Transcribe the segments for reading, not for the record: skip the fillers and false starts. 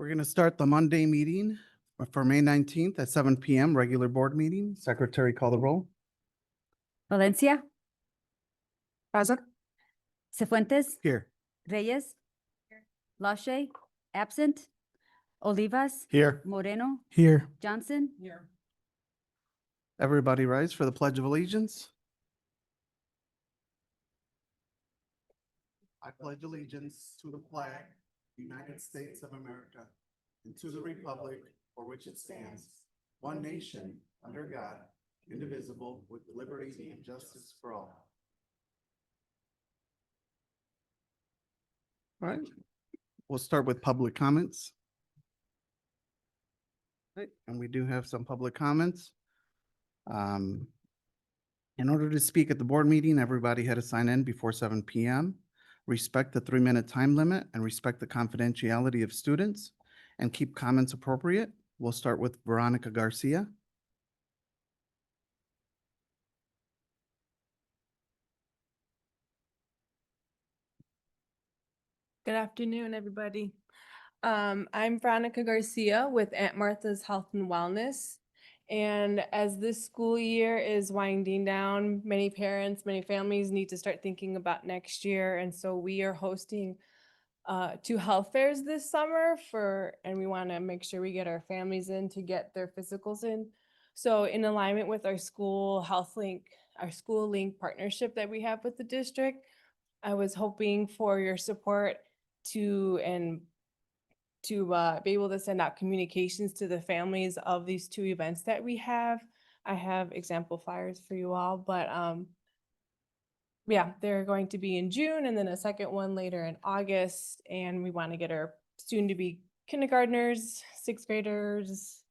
We're going to start the Monday meeting for May 19th at 7 p.m. Regular board meeting. Secretary, call the roll. Valencia. Present. Cifuentes. Here. Reyes. Lache. Absent. Olivas. Here. Moreno. Here. Johnson. Here. Everybody rise for the Pledge of Allegiance. I pledge allegiance to the flag, United States of America, and to the republic for which it stands, one nation, under God, indivisible, with liberty and justice for all. All right, we'll start with public comments. Right, and we do have some public comments. In order to speak at the board meeting, everybody had to sign in before 7 p.m. Respect the 3-minute time limit and respect the confidentiality of students and keep comments appropriate. We'll start with Veronica Garcia. Good afternoon, everybody. I'm Veronica Garcia with Aunt Martha's Health and Wellness. And as this school year is winding down, many parents, many families need to start thinking about next year. And so we are hosting 2 health fairs this summer and we want to make sure we get our families in to get their physicals in. So in alignment with our school health link, our school link partnership that we have with the district, I was hoping for your support to be able to send out communications to the families of these 2 events that we have. I have example flyers for you all, but yeah, they're going to be in June and then a second one later in August. And we want to get our soon-to-be kindergartners, 6th graders,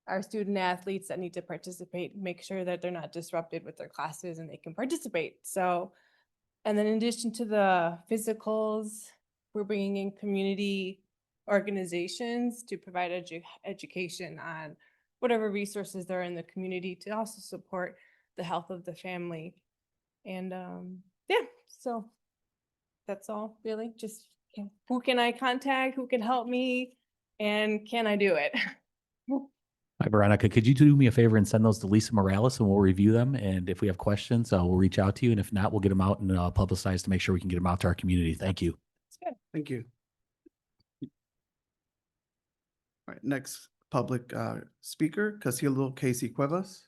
our student athletes that need to participate, make sure that they're not disrupted with their classes and they can participate. So, and then in addition to the physicals, we're bringing in community organizations to provide education on whatever resources there are in the community to also support the health of the family. And yeah, so that's all really. Just who can I contact? Who can help me? And can I do it? Hi, Veronica. Could you do me a favor and send those to Lisa Morales and we'll review them? And if we have questions, we'll reach out to you. And if not, we'll get them out and publicize to make sure we can get them out to our community. Thank you. That's good. Thank you. All right, next public speaker, Casildo Casey Cuevas.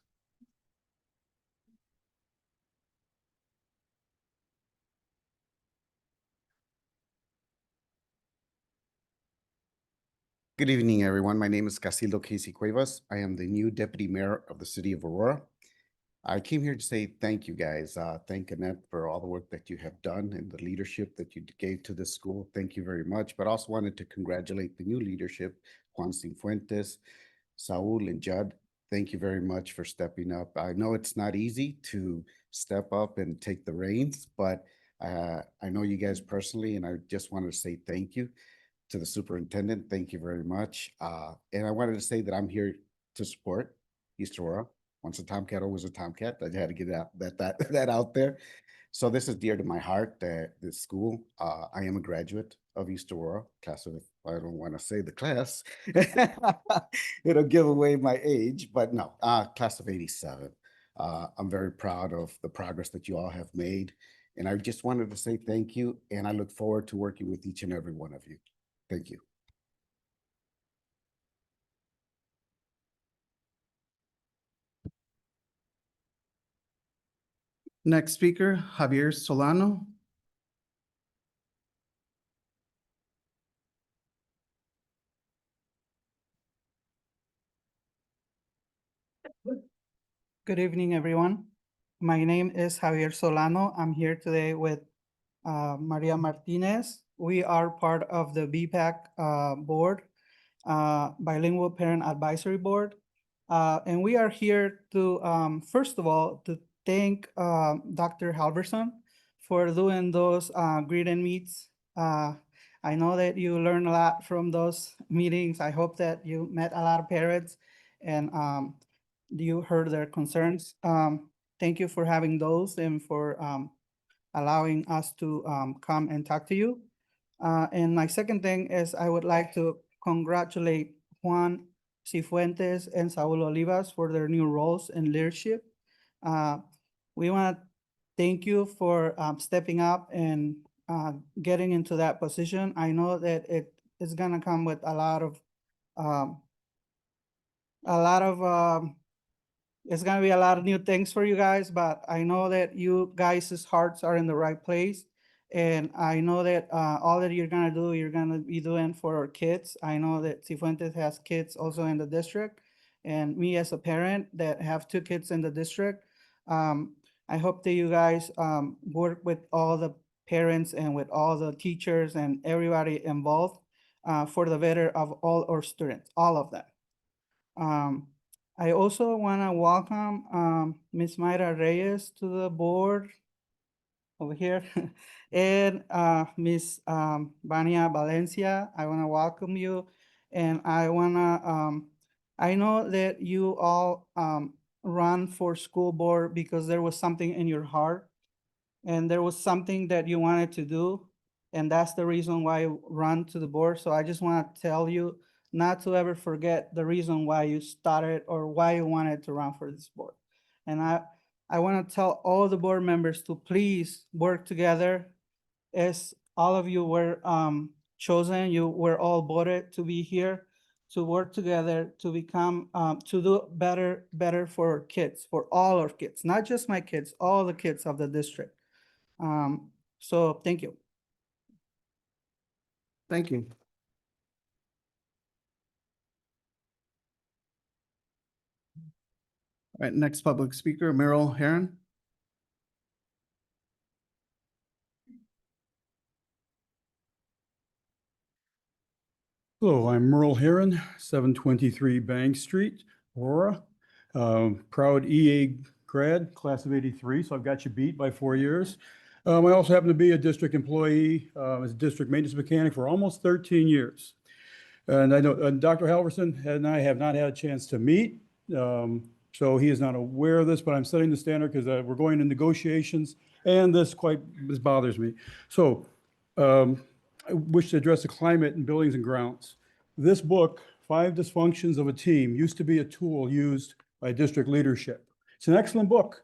Good evening, everyone. My name is Casildo Casey Cuevas. I am the new deputy mayor of the city of Aurora. I came here to say thank you, guys. Thank Annette for all the work that you have done and the leadership that you gave to this school. Thank you very much. But also wanted to congratulate the new leadership, Juan Cifuentes, Saul, and Judd. Thank you very much for stepping up. I know it's not easy to step up and take the reins, but I know you guys personally, and I just wanted to say thank you to the superintendent. Thank you very much. And I wanted to say that I'm here to support East Aurora. Once a Tomcat, always a Tomcat. I had to get that out there. So this is dear to my heart, this school. I am a graduate of East Aurora, class of, I don't want to say the class. It'll give away my age, but no, class of 87. I'm very proud of the progress that you all have made. And I just wanted to say thank you. And I look forward to working with each and every one of you. Thank you. Next speaker, Javier Solano. Good evening, everyone. My name is Javier Solano. I'm here today with Maria Martinez. We are part of the BPAC board, Bilingual Parent Advisory Board. And we are here to, first of all, to thank Dr. Halverson for doing those greet and meets. I know that you learned a lot from those meetings. I hope that you met a lot of parents and you heard their concerns. Thank you for having those and for allowing us to come and talk to you. And my second thing is I would like to congratulate Juan Cifuentes and Saul Olivas for their new roles in leadership. We want to thank you for stepping up and getting into that position. I know that it is gonna come with a lot of it's gonna be a lot of new things for you guys, but I know that you guys' hearts are in the right place. And I know that all that you're gonna be doing for our kids. I know that Cifuentes has kids also in the district. And me as a parent that have two kids in the district, I hope that you guys work with all the parents and with all the teachers and everybody involved for the better of all our students, all of them. I also want to welcome Ms. Mayra Reyes to the board over here. And Ms. Vania Valencia, I want to welcome you. And I want to, I know that you all run for school board because there was something in your heart and there was something that you wanted to do. And that's the reason why you run to the board. So I just want to tell you not to ever forget the reason why you started or why you wanted to run for this board. And I want to tell all the board members to please work together. As all of you were chosen, you were all voted to be here, to work together, to become, to do better for our kids, for all our kids, not just my kids, all the kids of the district. So thank you. Thank you. All right, next public speaker, Merrill Heron. Hello, I'm Merle Heron, 723 Bank Street, Aurora. Proud EA grad, class of 83, so I've got you beat by 4 years. I also happen to be a district employee as a district maintenance mechanic for almost 13 years. And I know Dr. Halverson and I have not had a chance to meet, so he is not aware of this, but I'm setting the standard because we're going to negotiations, and this bothers me. So I wish to address the climate in buildings and grounds. This book, 5 Dysfunctions of a Team, used to be a tool used by district leadership. It's an excellent book.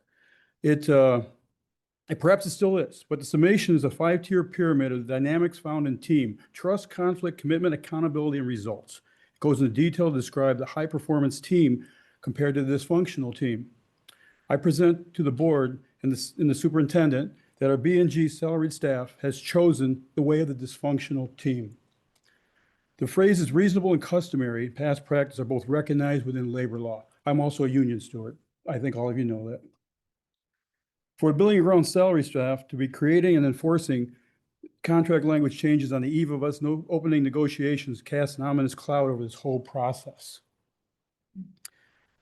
Perhaps it still is, but the summation is a 5-tier pyramid of the dynamics found in team: trust, conflict, commitment, accountability, and results. It goes into detail to describe the high-performance team compared to the dysfunctional team. I present to the board and the superintendent that our B&G salaried staff has chosen the way of the dysfunctional team. The phrase is reasonable and customary. Past practice are both recognized within labor law. I'm also a union steward. I think all of you know that. For the building and ground salary staff to be creating and enforcing contract language changes on the eve of us opening negotiations casts an ominous cloud over this whole process.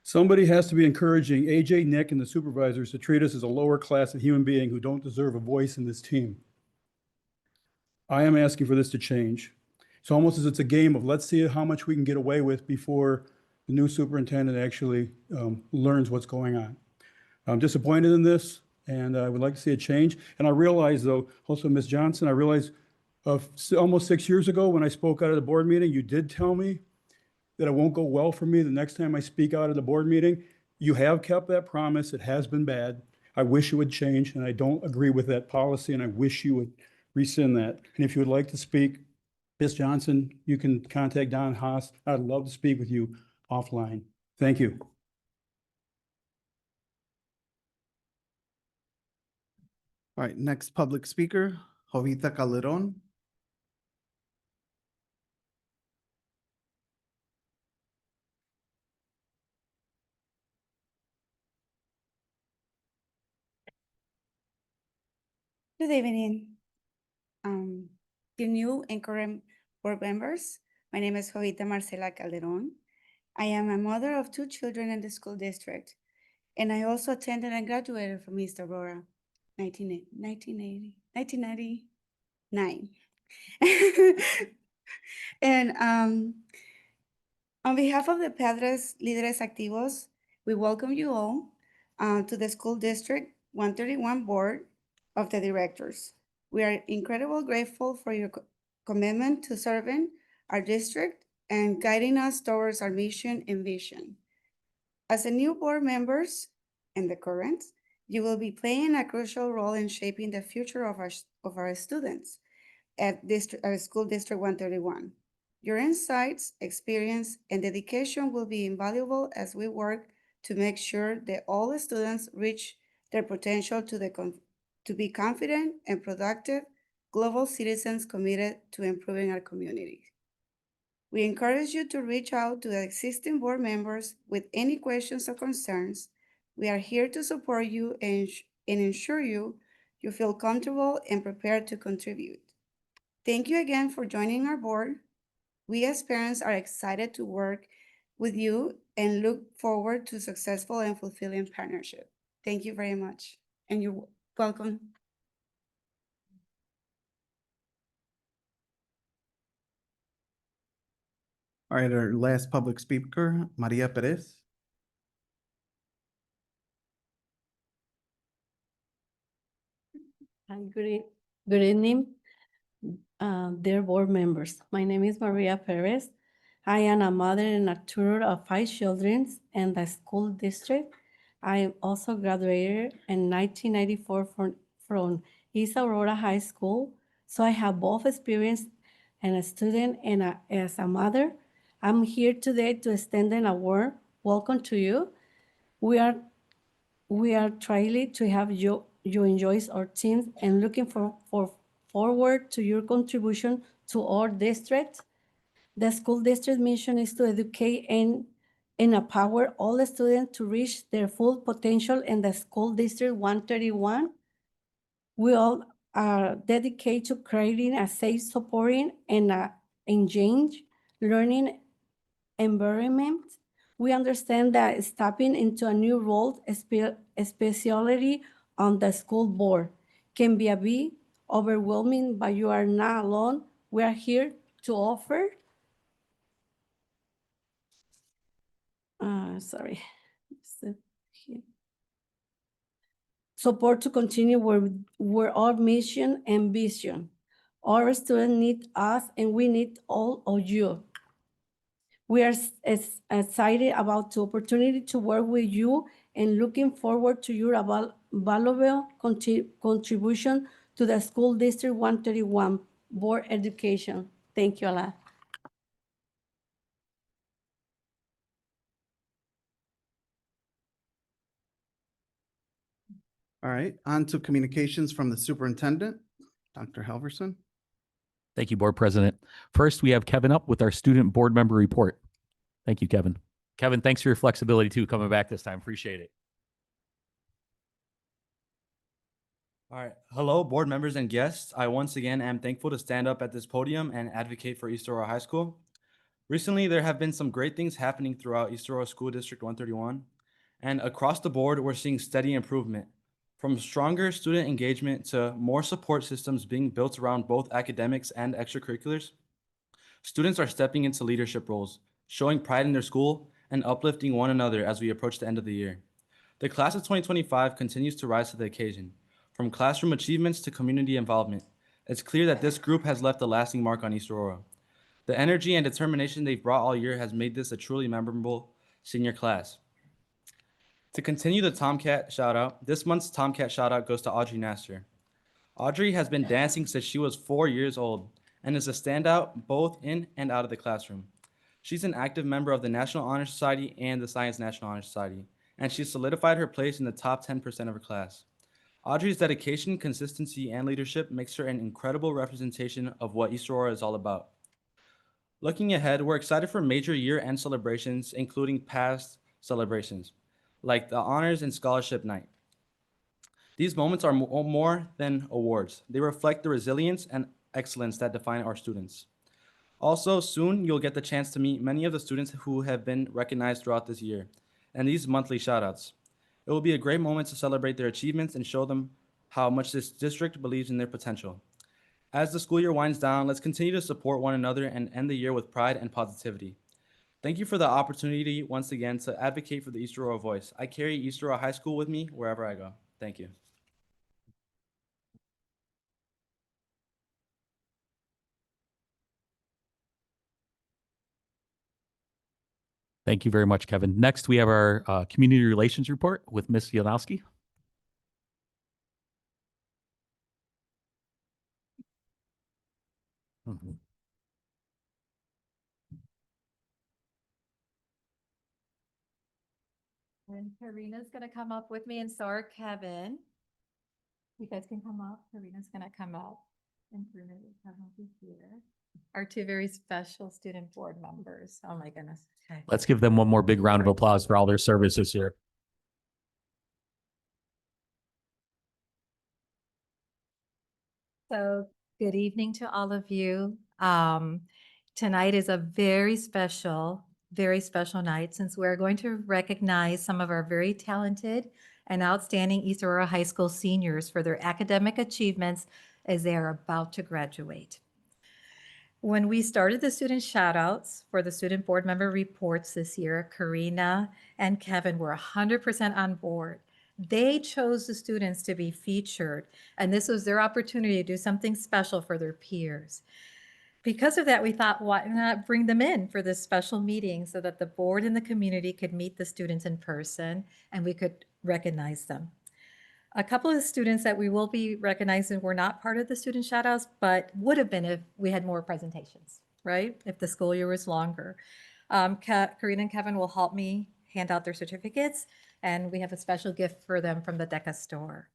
Somebody has to be encouraging AJ, Nick, and the supervisors to treat us as a lower class of human being who don't deserve a voice in this team. I am asking for this to change. It's almost as it's a game of let's see how much we can get away with before the new superintendent actually learns what's going on. I'm disappointed in this, and I would like to see a change. And I realize, though, also Ms. Johnson, I realize almost 6 years ago when I spoke out at the board meeting, you did tell me that it won't go well for me the next time I speak out at the board meeting. You have kept that promise. It has been bad. I wish it would change, and I don't agree with that policy, and I wish you would rescind that. And if you would like to speak, Ms. Johnson, you can contact Don Haas. I'd love to speak with you offline. Thank you. All right, next public speaker, Jovita Calderon. Good evening. The new and current board members. My name is Jovita Marcela Calderon. I am a mother of 2 children in the school district, and I also attended and graduated from East Aurora, 1999. And on behalf of the Padres Líderes Activos, we welcome you all to the School District 131 Board of the Directors. We are incredibly grateful for your commitment to serving our district and guiding us towards our mission and vision. As a new board members and the current, you will be playing a crucial role in shaping the future of our students at School District 131. Your insights, experience, and dedication will be invaluable as we work to make sure that all the students reach their potential to be confident and productive global citizens committed to improving our community. We encourage you to reach out to the existing board members with any questions or concerns. We are here to support you and ensure you feel comfortable and prepared to contribute. Thank you again for joining our board. We as parents are excited to work with you and look forward to successful and fulfilling partnership. Thank you very much, and you're welcome. All right, our last public speaker, Maria Perez. Hi, good evening, dear board members. My name is Maria Perez. I am a mother and a tutor of 5 children in the school district. I also graduated in 1994 from East Aurora High School. So I have both experience as a student and as a mother. I'm here today to extend a warm welcome to you. We are thrilled to have you enjoy our teams and looking forward to your contribution to our district. The school district mission is to educate and empower all students to reach their full potential in the school district 131. We all are dedicated to creating a safe, supporting, and engaged learning environment. We understand that stepping into a new role, especially on the school board, can be a bit overwhelming, but you are not alone. We are here to offer. Support to continue where our mission and vision. Our students need us, and we need all of you. We are excited about the opportunity to work with you and looking forward to your valuable contribution to the School District 131 Board Education. Thank you a lot. All right, on to communications from the superintendent, Dr. Halverson. Thank you, Board President. First, we have Kevin up with our student board member report. Thank you, Kevin. Kevin, thanks for your flexibility too, coming back this time. Appreciate it. All right. Hello, board members and guests. I once again am thankful to stand up at this podium and advocate for East Aurora High School. Recently, there have been some great things happening throughout East Aurora School District 131. And across the board, we're seeing steady improvement. From stronger student engagement to more support systems being built around both academics and extracurriculars. Students are stepping into leadership roles, showing pride in their school, and uplifting one another as we approach the end of the year. The class of 2025 continues to rise to the occasion. From classroom achievements to community involvement, it's clear that this group has left a lasting mark on East Aurora. The energy and determination they've brought all year has made this a truly memorable senior class. To continue the Tomcat shout out, this month's Tomcat shout out goes to Audrey Nasser. Audrey has been dancing since she was 4 years old and is a standout both in and out of the classroom. She's an active member of the National Honor Society and the Science National Honor Society, and she's solidified her place in the top 10% of her class. Audrey's dedication, consistency, and leadership makes her an incredible representation of what East Aurora is all about. Looking ahead, we're excited for major year-end celebrations, including past celebrations, like the Honors and Scholarship Night. These moments are more than awards. They reflect the resilience and excellence that define our students. Also, soon you'll get the chance to meet many of the students who have been recognized throughout this year and these monthly shoutouts. It will be a great moment to celebrate their achievements and show them how much this district believes in their potential. As the school year winds down, let's continue to support one another and end the year with pride and positivity. Thank you for the opportunity once again to advocate for the East Aurora voice. I carry East Aurora High School with me wherever I go. Thank you. Thank you very much, Kevin. Next, we have our community relations report with Ms. Yanowski. Mhm. And Karina's gonna come up with me and so are Kevin. You guys can come up. Karina's gonna come up. And Karina will come over here. Our two very special student board members. Oh my goodness. Okay. Let's give them one more big round of applause for all their services here. So good evening to all of you. Tonight is a very special night since we're going to recognize some of our very talented and outstanding East Aurora High School seniors for their academic achievements as they are about to graduate. When we started the student shout outs for the student board member reports this year, Karina and Kevin were 100% on board. They chose the students to be featured, and this was their opportunity to do something special for their peers. Because of that, we thought, why not bring them in for this special meeting so that the board and the community could meet the students in person and we could recognize them. A couple of the students that we will be recognizing were not part of the student shout-outs, but would have been if we had more presentations, right? If the school year was longer. Karina and Kevin will help me hand out their certificates, and we have a special gift for them from the DECA store.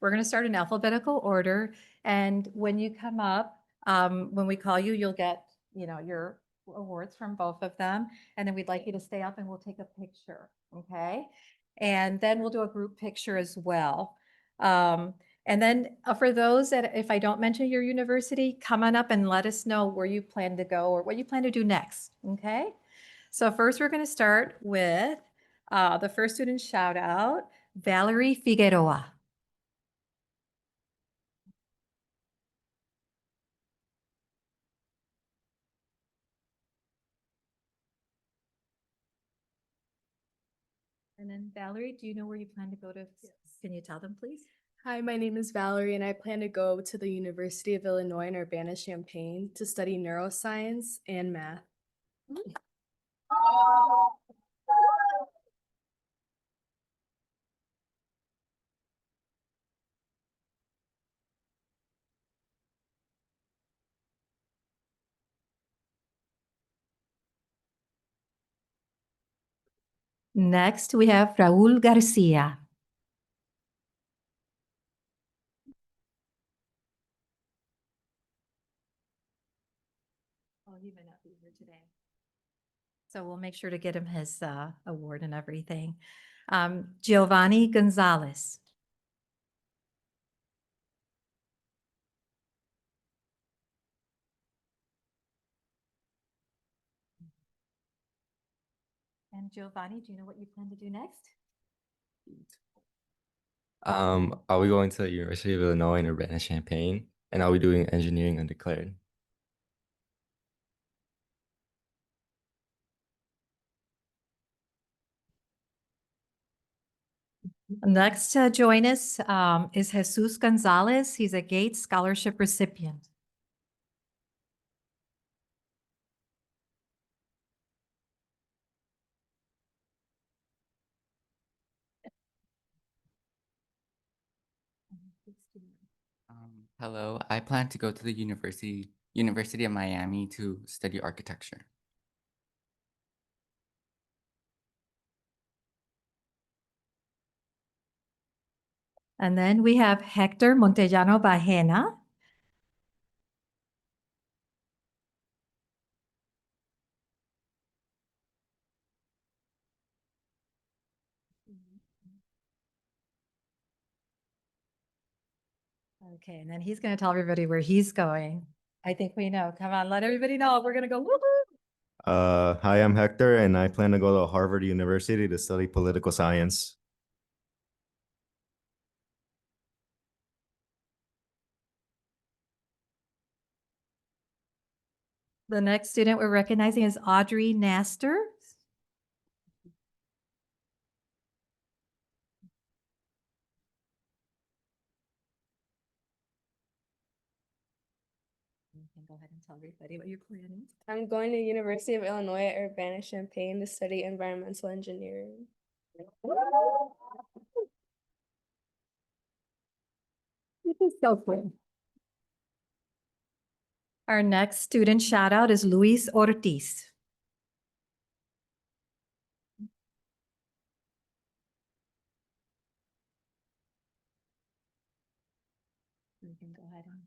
We're going to start in alphabetical order, and when you come up, when we call you, you'll get, your awards from both of them, and then we'd like you to stay up and we'll take a picture, okay? And then we'll do a group picture as well. And then for those that, if I don't mention your university, come on up and let us know where you plan to go or what you plan to do next, okay? So first we're gonna start with the first student shout out, Valerie Figueroa. And then Valerie, do you know where you plan to go to? Can you tell them, please? Hi, my name is Valerie, and I plan to go to the University of Illinois in Urbana-Champaign to study neuroscience and math. Next, we have Raul Garcia. Oh, he may not be here today. So we'll make sure to get him his award and everything. Giovanni Gonzalez. And Giovanni, do you know what you plan to do next? I'll be going to the University of Illinois in Urbana-Champaign, and I'll be doing engineering undeclared. Next to join us is Jesus Gonzalez. He's a Gates Scholarship recipient. Hello, I plan to go to the University of Miami to study architecture. And then we have Hector Montellano Bajena. Okay, and then he's going to tell everybody where he's going. I think we know. Come on, let everybody know. We're going to go woohoo. Hi, I'm Hector, and I plan to go to Harvard University to study political science. The next student we're recognizing is Audrey Naster. You can go ahead and tell everybody what you're planning. I'm going to University of Illinois at Urbana-Champaign to study environmental engineering. This is so cool. Our next student shout out is Luis Ortiz. You can go ahead and.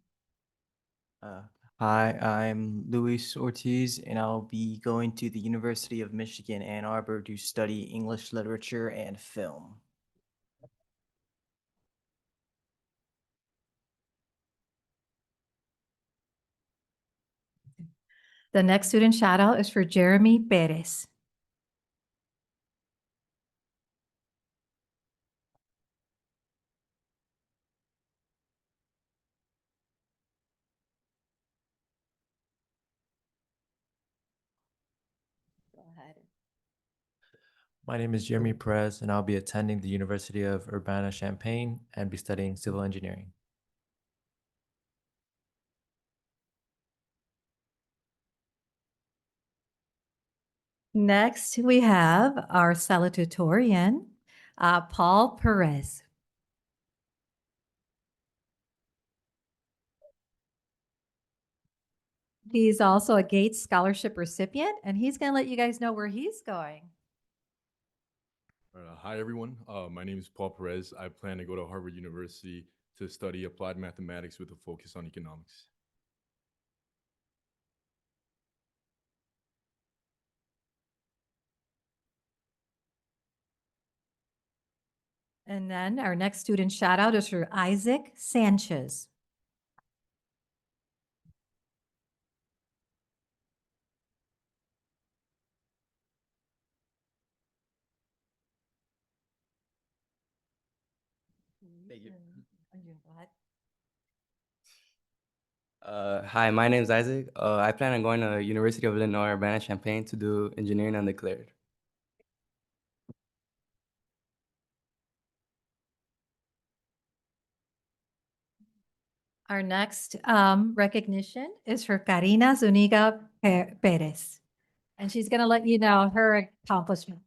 Hi, I'm Luis Ortiz, and I'll be going to the University of Michigan, Ann Arbor to study English literature and film. The next student shout out is for Jeremy Perez. Go ahead. My name is Jeremy Perez, and I'll be attending the University of Urbana-Champaign and be studying civil engineering. Next, we have our salutatorian, Paul Perez. He's also a Gates Scholarship recipient, and he's going to let you guys know where he's going. Hi, everyone. My name is Paul Perez. I plan to go to Harvard University to study applied mathematics with a focus on economics. And then our next student shout out is for Isaac Sanchez. Thank you. Go ahead. Hi, my name is Isaac. I plan on going to University of Illinois Urbana-Champaign to do engineering undeclared. Our next recognition is for Karina Zuniga Perez, and she's going to let you know her accomplishment.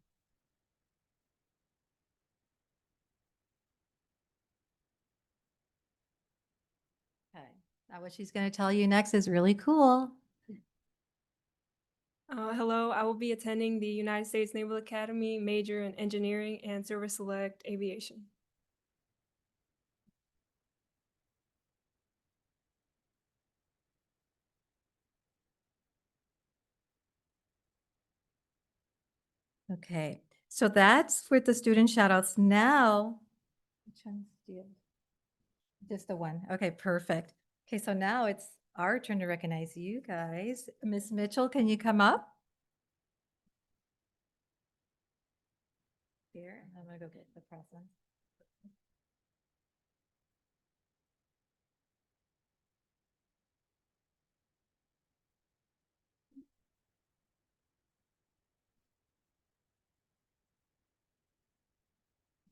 Okay, now what she's going to tell you next is really cool. Hello, I will be attending the United States Naval Academy, major in engineering and service select aviation. Okay, so that's for the student shout outs. Now, which ones do you have? Just the one. Okay, perfect. Okay, so now it's our turn to recognize you guys. Miss Mitchell, can you come up? Here, I'm gonna go get the present.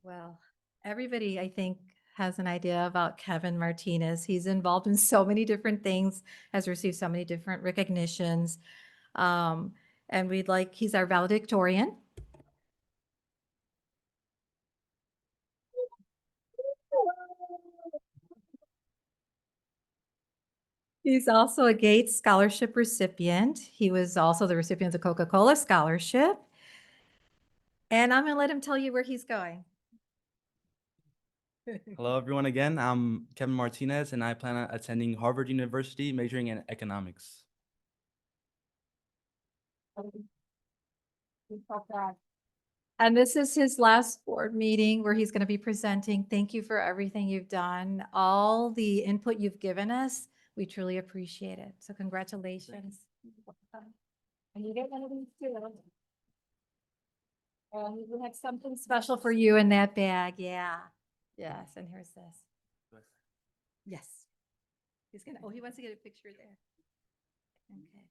Well, everybody, I think, has an idea about Kevin Martinez. He's involved in so many different things, has received so many different recognitions. And he's our valedictorian. He's also a Gates Scholarship recipient. He was also the recipient of the Coca-Cola Scholarship. And I'm going to let him tell you where he's going. Hello, everyone. Again, I'm Kevin Martinez, and I plan on attending Harvard University, majoring in economics. And this is his last board meeting where he's going to be presenting. Thank you for everything you've done. All the input you've given us, we truly appreciate it. So congratulations. And you get one of these too. And we have something special for you in that bag. Yeah. Yes. And here's this. Yes. He wants to get a picture there. Okay.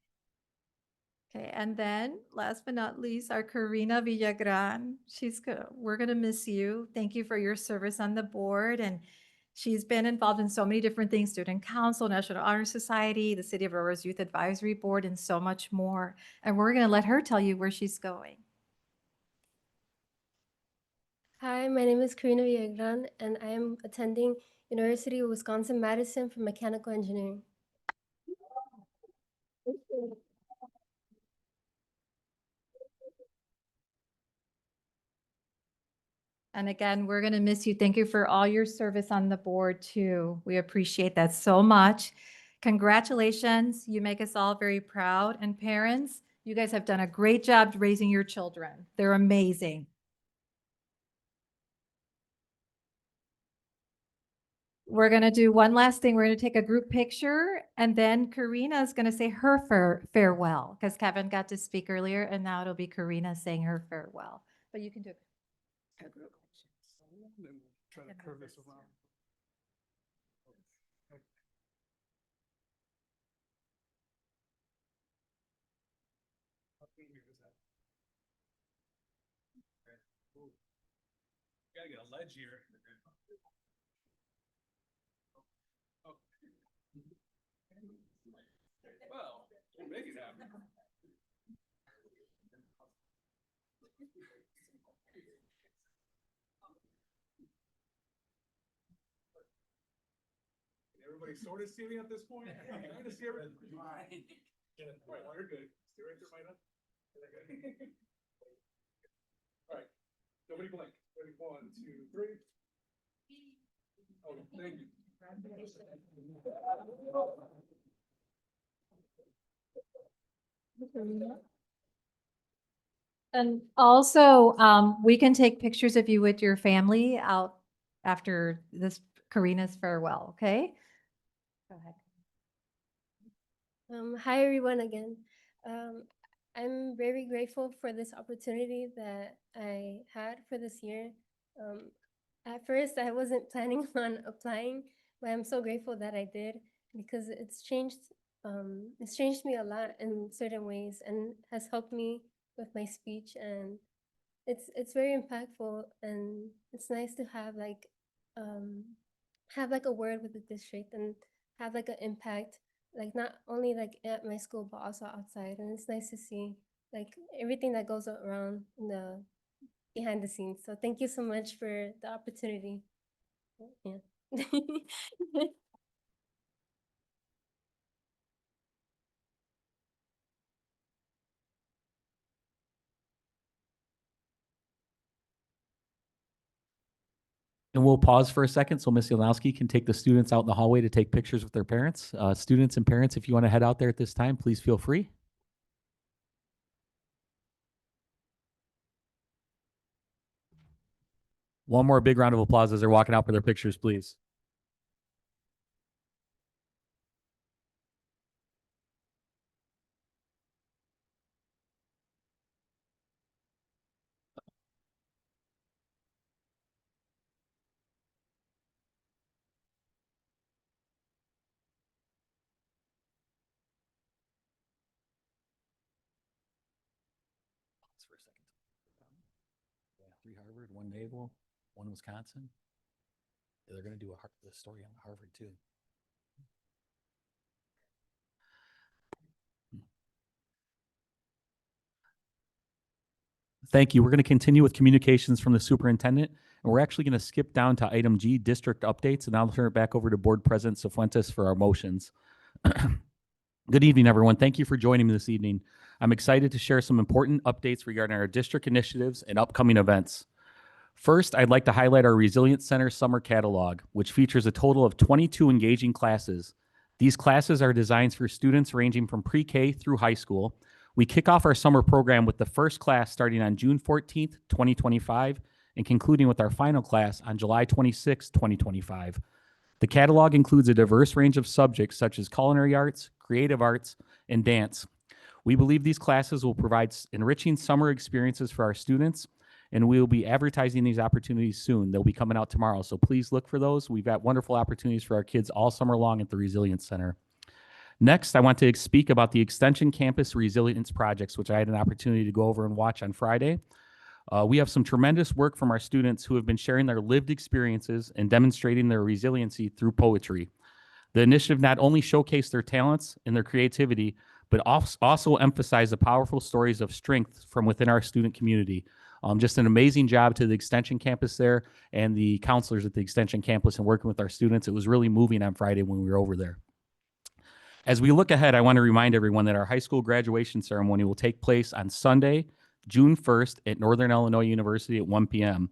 Okay, and then last but not least, our Karina Villagran. We're gonna miss you. Thank you for your service on the board, and She's been involved in so many different things, Student Council, National Honor Society, the City of Aurora's Youth Advisory Board, and so much more. And we're going to let her tell you where she's going. Hi, my name is Karina Villagran, and I am attending University of Wisconsin-Madison for mechanical engineering. And again, we're going to miss you. Thank you for all your service on the board too. We appreciate that so much. Congratulations. You make us all very proud. And parents, you guys have done a great job raising your children. They're amazing. We're going to do one last thing. We're going to take a group picture, and then Karina is going to say her farewell, because Kevin got to speak earlier, and now it'll be Karina saying her farewell. But you can do a group. Try to curve this around. Gotta get a ledge here. Well, we'll make it happen. Everybody sort of see me at this point? Can I just see everything? All right, well, you're good. Stay right there, Mina. All right, nobody blink. Ready, 1, 2, 3. Oh, thank you. And also, we can take pictures of you with your family out after this Karina's farewell, okay? Go ahead. Hi, everyone, again. I'm very grateful for this opportunity that I had for this year. At first, I wasn't planning on applying, but I'm so grateful that I did because it's changed me a lot in certain ways and has helped me with my speech, and it's very impactful, and it's nice to have like a word with the district and have like an impact, like not only like at my school but also outside. And it's nice to see like everything that goes around in the behind the scenes. So thank you so much for the opportunity. Yeah. And we'll pause for a second so Ms. Yolowski can take the students out in the hallway to take pictures with their parents. Students and parents, if you want to head out there at this time, please feel free. One more big round of applause as they're walking out for their pictures, please. Pause for a second. Yeah, 3 Harvard, 1 Naval, 1 Wisconsin. Yeah, they're going to do the story on Harvard too. Thank you. We're going to continue with communications from the superintendent, and we're actually going to skip down to item G, district updates, and I'll turn it back over to Board President Cifuentes for our motions. Good evening, everyone. Thank you for joining me this evening. I'm excited to share some important updates regarding our district initiatives and upcoming events. First, I'd like to highlight our Resilience Center Summer Catalog, which features a total of 22 engaging classes. These classes are designed for students ranging from pre-K through high school. We kick off our summer program with the first class starting on June 14th, 2025, and concluding with our final class on July 26th, 2025. The catalog includes a diverse range of subjects such as culinary arts, creative arts, and dance. We believe these classes will provide enriching summer experiences for our students, and we will be advertising these opportunities soon. They'll be coming out tomorrow, so please look for those. We've got wonderful opportunities for our kids all summer long at the Resilience Center. Next, I want to speak about the Extension Campus Resilience Projects, which I had an opportunity to go over and watch on Friday. We have some tremendous work from our students who have been sharing their lived experiences and demonstrating their resiliency through poetry. The initiative not only showcased their talents and their creativity, but also emphasized the powerful stories of strength from within our student community. Just an amazing job to the Extension campus there and the counselors at the Extension campus and working with our students. It was really moving on Friday when we were over there. As we look ahead, I want to remind everyone that our high school graduation ceremony will take place on Sunday, June 1st at Northern Illinois University at 1 p.m.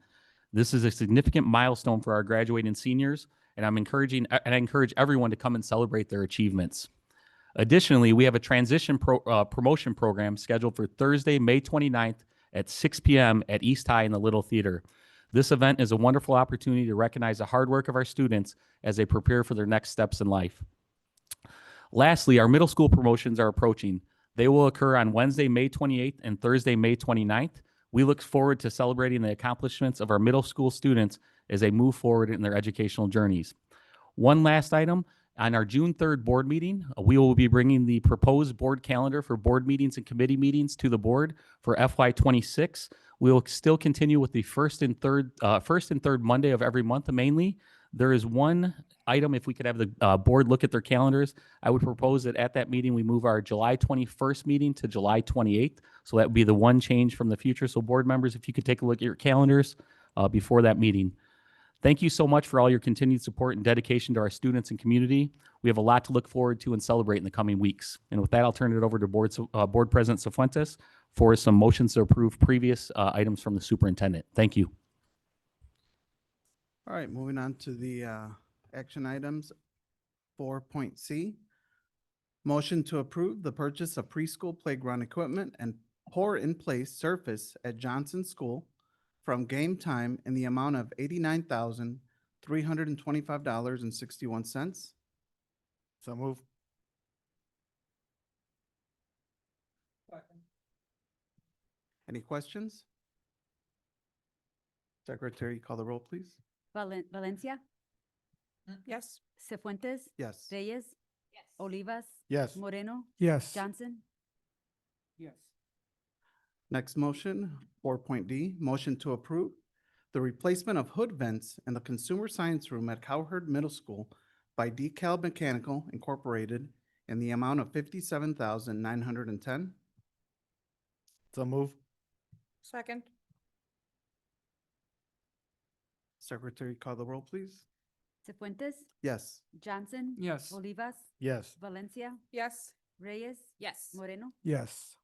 This is a significant milestone for our graduating seniors, and I encourage everyone to come and celebrate their achievements. Additionally, we have a transition promotion program scheduled for Thursday, May 29th at 6 p.m. at East High in the Little Theater. This event is a wonderful opportunity to recognize the hard work of our students as they prepare for their next steps in life. Lastly, our middle school promotions are approaching. They will occur on Wednesday, May 28th and Thursday, May 29th. We look forward to celebrating the accomplishments of our middle school students as they move forward in their educational journeys. One last item, on our June 3rd board meeting, we will be bringing the proposed board calendar for board meetings and committee meetings to the board for FY26. We will still continue with the first and third Monday of every month mainly. There is one item, if we could have the board look at their calendars, I would propose that at that meeting, we move our July 21st meeting to July 28th. So that would be the one change from the future. So board members, if you could take a look at your calendars before that meeting. Thank you so much for all your continued support and dedication to our students and community. We have a lot to look forward to and celebrate in the coming weeks. And with that, I'll turn it over to Board President Cifuentes for some motions to approve previous items from the superintendent. Thank you. All right, moving on to the action items. 4.C, motion to approve the purchase of preschool playground equipment and pour-in-place surface at Johnson School from Game Time in the amount of $89,325.61. So move. Any questions? Secretary, call the roll, please. Valencia, Yes. Cifuentes, Yes. Reyes, Olivas, Yes. Moreno, Yes. Johnson. Yes. Next motion, 4.D, motion to approve the replacement of hood vents in the Consumer Science Room at Cowherd Middle School by Decal Mechanical Incorporated in the amount of $57,910. So move. Second. Secretary, call the roll, please. Cifuentes, Yes. Johnson. Yes. Olivas, Yes. Valencia, Yes. Reyes, Yes. Moreno. Yes.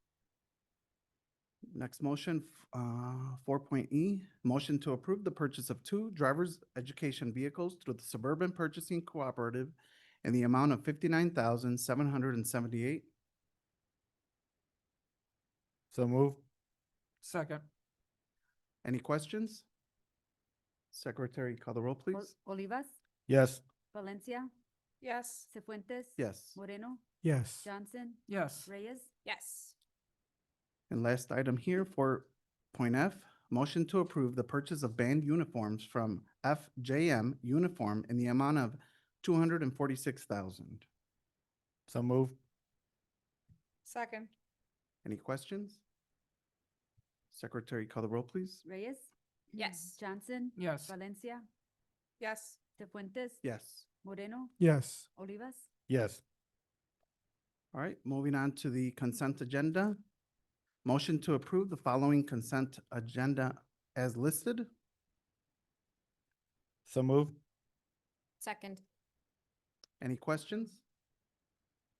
Next motion, 4.E, motion to approve the purchase of 2 driver's education vehicles through the Suburban Purchasing Cooperative in the amount of $59,778. So move. Second. Any questions? Secretary, call the roll, please. Olivas, Yes. Valencia, Yes. Cifuentes. Yes. Moreno, Yes. Johnson, Yes. Reyes. Yes. And last item here, 4.F, motion to approve the purchase of band uniforms from FJM Uniform in the amount of $246,000. So move. Second. Any questions? Secretary, call the roll, please. Reyes. Yes. Johnson. Yes. Valencia, Yes. Cifuentes. Yes. Moreno, Yes. Olivas. Yes. All right, moving on to the consent agenda. Motion to approve the following consent agenda as listed. So move. Second. Any questions?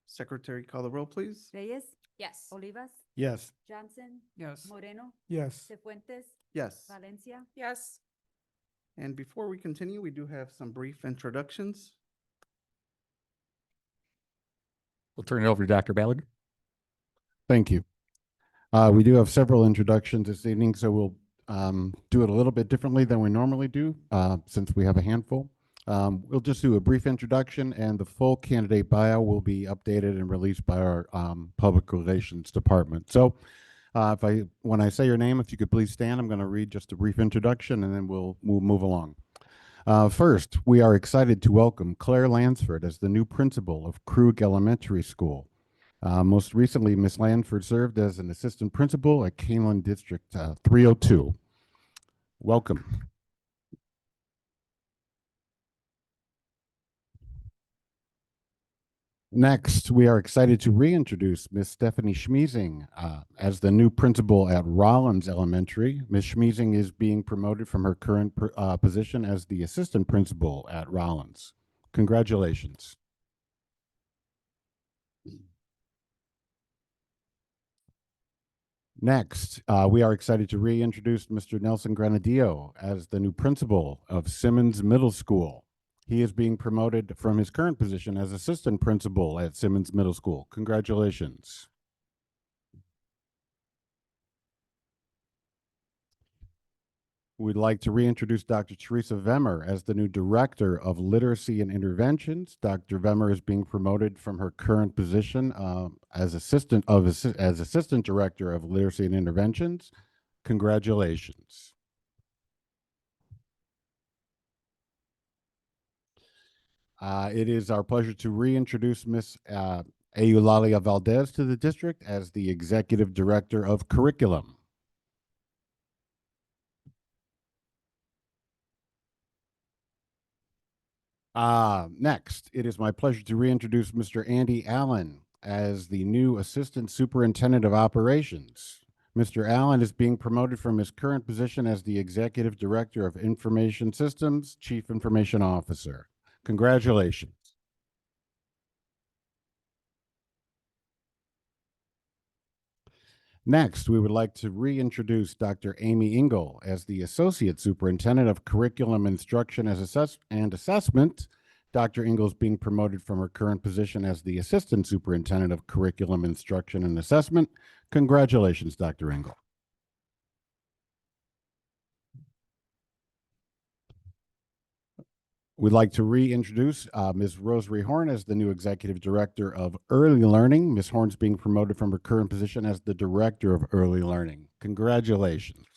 Secretary, call the roll, please. Reyes. Yes. Olivas, Yes. Johnson. Yes. Moreno, Yes. Cifuentes, Yes. Valencia. Yes. And before we continue, we do have some brief introductions. We'll turn it over to Dr. Ballard. Thank you. We do have several introductions this evening, so we'll do it a little bit differently than we normally do, since we have a handful. We'll just do a brief introduction, and the full candidate bio will be updated and released by our Public Relations Department. So when I say your name, if you could please stand, I'm going to read just a brief introduction, and then we'll move along. First, we are excited to welcome Claire Lansford as the new principal of Krug Elementary School. Most recently, Ms. Lansford served as an assistant principal at Keeneland District 302. Welcome. Next, we are excited to reintroduce Miss Stephanie Schmiesing as the new principal at Rollins Elementary. Ms. Schmiesing is being promoted from her current position as the assistant principal at Rollins. Congratulations. Next, we are excited to reintroduce Mr. Nelson Granadillo as the new principal of Simmons Middle School. He is being promoted from his current position as assistant principal at Simmons Middle School. Congratulations. We'd like to reintroduce Dr. Teresa Vemmer as the new Director of Literacy and Interventions. Dr. Vemmer is being promoted from her current position as Assistant Director of Literacy and Interventions. Congratulations. It is our pleasure to reintroduce Ms. Eulalia Valdez to the district as the Executive Director of Curriculum. Next, it is my pleasure to reintroduce Mr. Andy Allen as the new Assistant Superintendent of Operations. Mr. Allen is being promoted from his current position as the Executive Director of Information Systems, Chief Information Officer. Congratulations. Next, we would like to reintroduce Dr. Amy Engel as the Associate Superintendent of Curriculum Instruction and Assessment. Dr. Engel is being promoted from her current position as the Assistant Superintendent of Curriculum Instruction and Assessment. Congratulations, Dr. Engel. We'd like to reintroduce Ms. Rosary Horn as the new Executive Director of Early Learning. Ms. Horn's being promoted from her current position as the Director of Early Learning. Congratulations.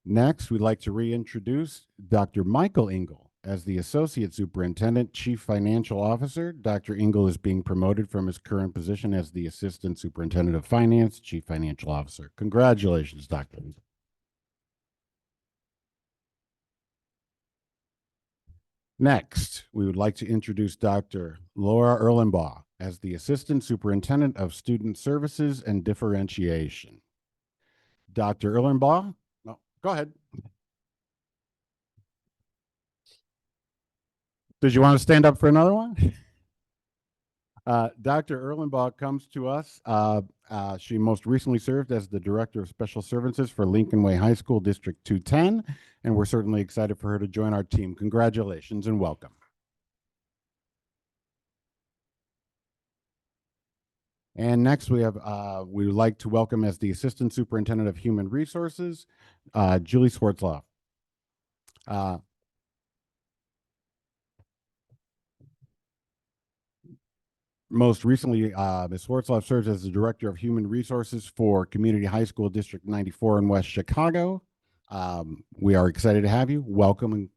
Next, we'd like to reintroduce Dr. Michael Engel as the Associate Superintendent, Chief Financial Officer. Dr. Engel is being promoted from his current position as the Assistant Superintendent of Finance, Chief Financial Officer. Congratulations, Dr. Engel. Next, we would like to introduce Dr. Laura Erlenbaugh as the Assistant Superintendent of Student Services and Differentiation. Dr. Erlenbaugh, no, go ahead. Did you want to stand up for another one? Dr. Erlenbaugh comes to us. She most recently served as the Director of Special Services for Lincoln Way High School District 210, and we're certainly excited for her to join our team. Congratulations and welcome. And next we have, we would like to welcome as the Assistant Superintendent of Human Resources, Julie Swartzloff. Most recently, Ms. Swartzloff serves as the Director of Human Resources for Community High School District 94 in West Chicago. We are excited to have you. Welcome and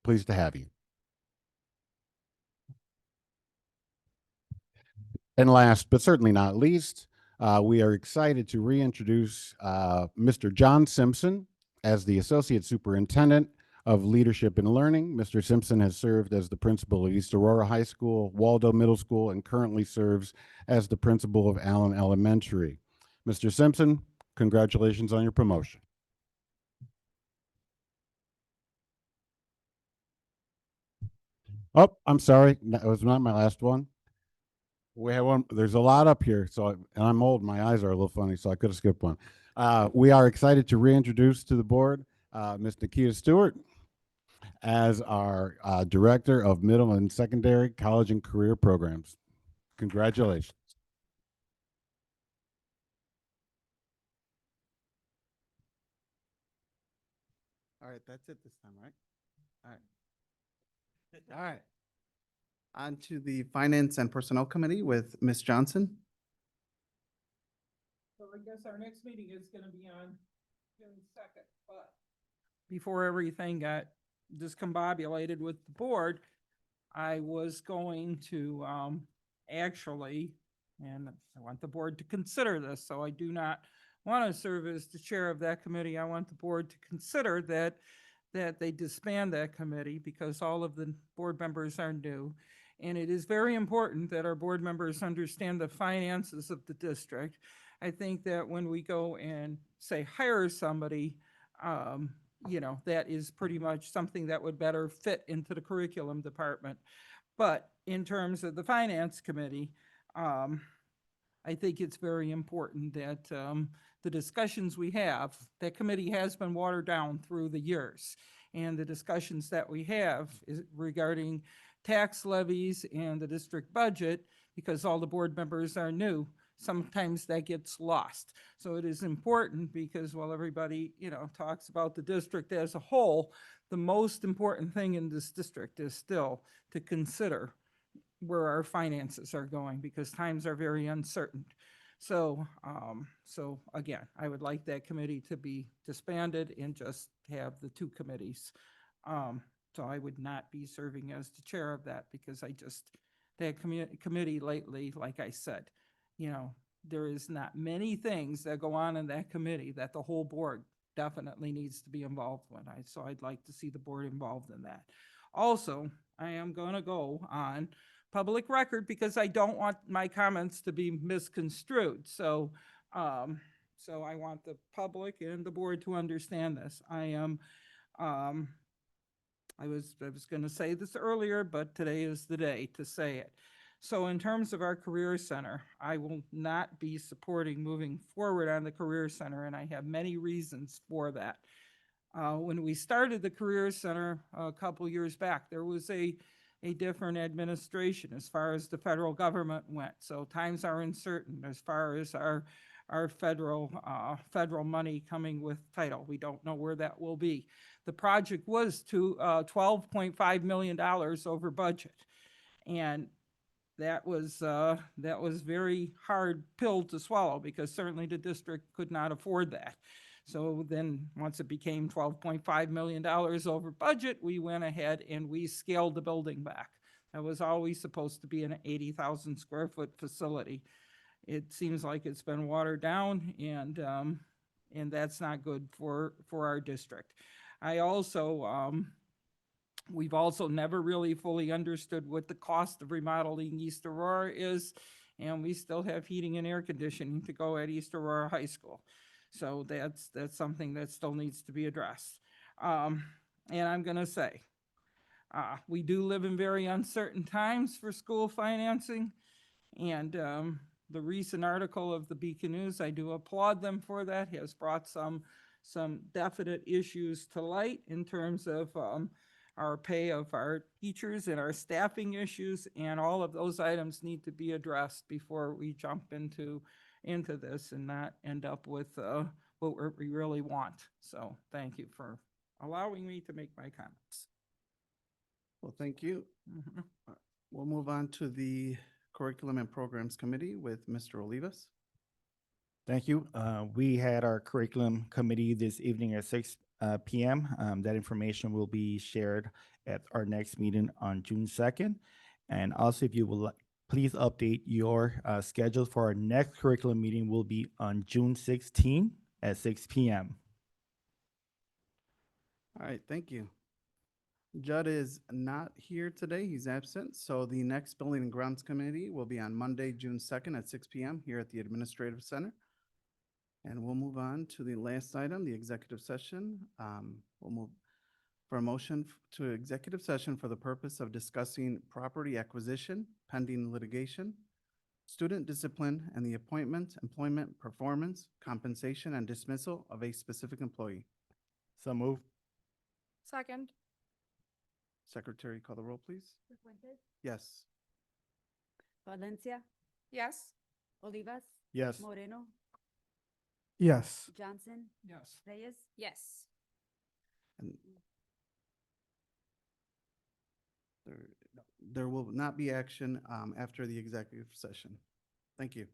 pleased to have you. And last, but certainly not least, we are excited to reintroduce Mr. John Simpson as the Associate Superintendent of Leadership and Learning. Mr. Simpson has served as the principal of East Aurora High School, Waldo Middle School, and currently serves as the principal of Allen Elementary. Mr. Simpson, congratulations on your promotion. Oh, I'm sorry, that was not my last one. We have one. There's a lot up here, and I'm old. My eyes are a little funny, so I could have skipped one. We are excited to reintroduce to the board Ms. Nakia Stewart as our Director of Middle and Secondary College and Career Programs. Congratulations. All right, that's it this time, right? All right. All right. On to the Finance and Personnel Committee with Ms. Johnson. So I guess our next meeting is gonna be on June 2nd, but before everything got discombobulated with the board, I was going to actually And I want the board to consider this, so I do not want to serve as the chair of that committee. I want the board to consider that they disband that committee because all of the board members are new. And it is very important that our board members understand the finances of the district. I think that when we go and say hire somebody, that is pretty much something that would better fit into the curriculum department. But in terms of the finance committee, I think it's very important that the discussions we have, that committee has been watered down through the years. And the discussions that we have is regarding tax levies and the district budget, because all the board members are new, sometimes that gets lost. So it is important because while everybody, talks about the district as a whole, the most important thing in this district is still to consider where our finances are going because times are very uncertain. So again, I would like that committee to be disbanded and just have the two committees. So I would not be serving as the chair of that because that committee lately, like I said, there is not many things that go on in that committee that the whole board definitely needs to be involved with. So I'd like to see the board involved in that. Also, I am going to go on public record because I don't want my comments to be misconstrued. So I want the public and the board to understand this. I was going to say this earlier, but today is the day to say it. So in terms of our Career Center, I will not be supporting moving forward on the Career Center, and I have many reasons for that. When we started the Career Center a couple years back, there was a different administration as far as the federal government went. So times are uncertain as far as our federal money coming with title. We don't know where that will be. The project was to $12.5 million over budget. And that was very hard pill to swallow because certainly the district could not afford that. So then once it became $12.5 million over budget, we went ahead and we scaled the building back. That was always supposed to be an 80,000 square foot facility. It seems like it's been watered down and that's not good for our district. We've also never really fully understood what the cost of remodeling East Aurora is, and we still have heating and air conditioning to go at East Aurora High School. So that's something that still needs to be addressed. And I'm going to say, we do live in very uncertain times for school financing, and the recent article of the Beacon News, I do applaud them for that, has brought some definite issues to light in terms of our pay of our teachers and our staffing issues, and all of those items need to be addressed before we jump into this and not end up with what we really want. So thank you for allowing me to make my comments. Well, thank you. We'll move on to the Curriculum and Programs Committee with Mr. Olivas. Thank you. We had our curriculum committee this evening at 6 p.m. That information will be shared at our next meeting on June 2nd. And also, if you will please update your schedule for our next curriculum meeting will be on June 16 at 6 p.m. All right, thank you. Judd is not here today. He's absent. So the next Building and Grounds Committee will be on Monday, June 2nd at 6 p.m. here at the Administrative Center. And we'll move on to the last item, the executive session. We'll move for a motion to executive session for the purpose of discussing property acquisition, pending litigation, student discipline, and the appointment, employment, performance, compensation, and dismissal of a specific employee. So move. Second. Secretary, call the roll, please. Cifuentes, Yes. Valencia, Yes. Olivas, Yes. Moreno, Yes. Johnson, Yes. Reyes. Yes. And there will not be action after the executive session. Thank you.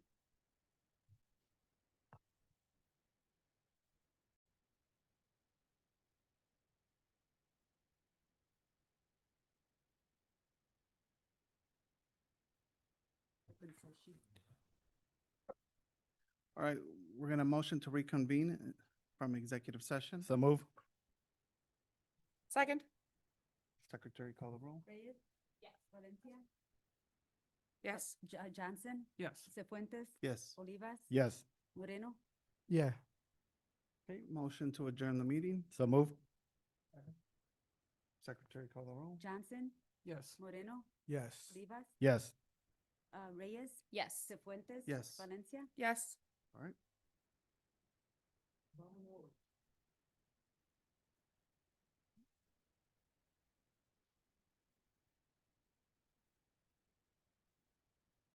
All right, we're gonna motion to reconvene from executive session. So move. Second? Secretary, call the roll. Reyes? Yes. Valencia? Yes. Johnson? Yes. Cefuentes? Yes. Olivas? Yes. Moreno? Yeah. Okay, motion to adjourn the meeting. So move. Secretary, call the roll. Johnson? Yes. Moreno? Yes. Olivas? Yes. Reyes? Yes. Cefuentes? Yes. Valencia? Yes. All right.